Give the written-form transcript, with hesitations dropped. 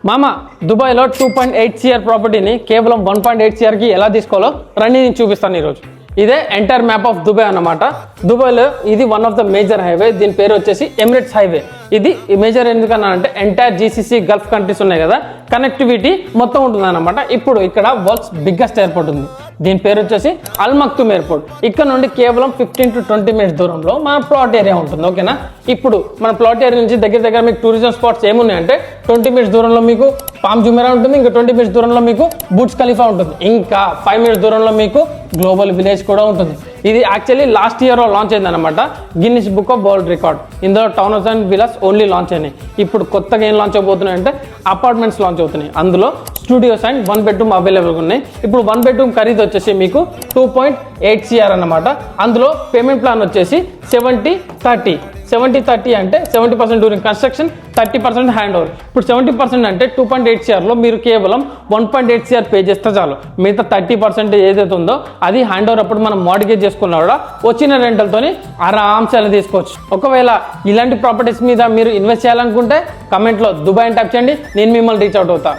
మామ దుబాయ్లో 2.8 CR ప్రాపర్టీని కేవలం 1.8 CRకి ఎలా తీసుకోవాలో రండి నేను చూపిస్తాను ఈరోజు. ఇదే ఎంటైర్ మ్యాప్ ఆఫ్ దుబాయ్ అన్నమాట. దుబాయ్లో ఇది one of the major highway. దీని పేరు వచ్చేసి ఎమిరేట్స్ హైవే. ఇది మేజర్ ఎందుకన్నా అంటే ఎంటైర్ GCC గల్ఫ్ కంట్రీస్ ఉన్నాయి కదా, కనెక్టివిటీ మొత్తం ఉంటుంది అన్నమాట. ఇప్పుడు ఇక్కడ వరల్డ్స్ బిగ్గెస్ట్ ఎయిర్పోర్ట్ ఉంది. దీని పేరు వచ్చేసి అల్ మక్తుమ్ ఎయిర్పోర్ట్. ఇక్కడ నుండి కేవలం 15 to 20 minutes దూరంలో మన ప్లాట్ ఏరియా ఉంటుంది. ఓకేనా, ఇప్పుడు మన ప్లాట్ ఏరియా నుంచి దగ్గర మీకు టూరిజం స్పాట్స్ ఏమున్నాయంటే 20 minutes దూరంలో మీకు పామ్ జుమెరా ఉంటుంది, ఇంకా 20 minutes దూరంలో మీకు బుర్జ్ ఖలీఫా ఉంటుంది, ఇంకా 5 minutes దూరంలో మీకు గ్లోబల్ విలేజ్ కూడా ఉంటుంది. ఇది యాక్చువల్లీ లాస్ట్ ఇయర్ లాంచ్ అయింది అనమాట, Guinness book of world record. ఇందులో town house and villas only launch అయినాయి. ఇప్పుడు కొత్తగా ఏం లాంచ్ అవబోతున్నాయి అంటే అపార్ట్మెంట్స్ లాంచ్ అవుతున్నాయి. అందులో స్టూడియోస్ అండ్ 1 bedroom అవైలబుల్గా ఉన్నాయి. ఇప్పుడు 1 bedroom ఖరీదు వచ్చేసి మీకు 2.8 CR అన్నమాట. అందులో పేమెంట్ ప్లాన్ వచ్చేసి 70-30. 70-30 అంటే 70% డ్యూరింగ్ కన్స్ట్రక్షన్, 30% హ్యాండ్ ఓవర్. ఇప్పుడు 70% అంటే 2.8 CRలో మీరు కేవలం 1.8 CR పే చేస్తే చాలు. మిగతా 30% ఏదైతే ఉందో అది హ్యాండ్ ఓవర్ అప్పుడు మనం మార్టిగేజ్ చేసుకున్నా కూడా వచ్చిన రెంటల్తోని ఆరామ్సే తీసుకోవచ్చు. ఒకవేళ ఇలాంటి ప్రాపర్టీస్ మీద మీరు ఇన్వెస్ట్ చేయాలనుకుంటే కమెంట్లో దుబాయ్ అని టైప్ చేయండి, నేను మిమ్మల్ని రీచ్ అవుట్ అవుతా.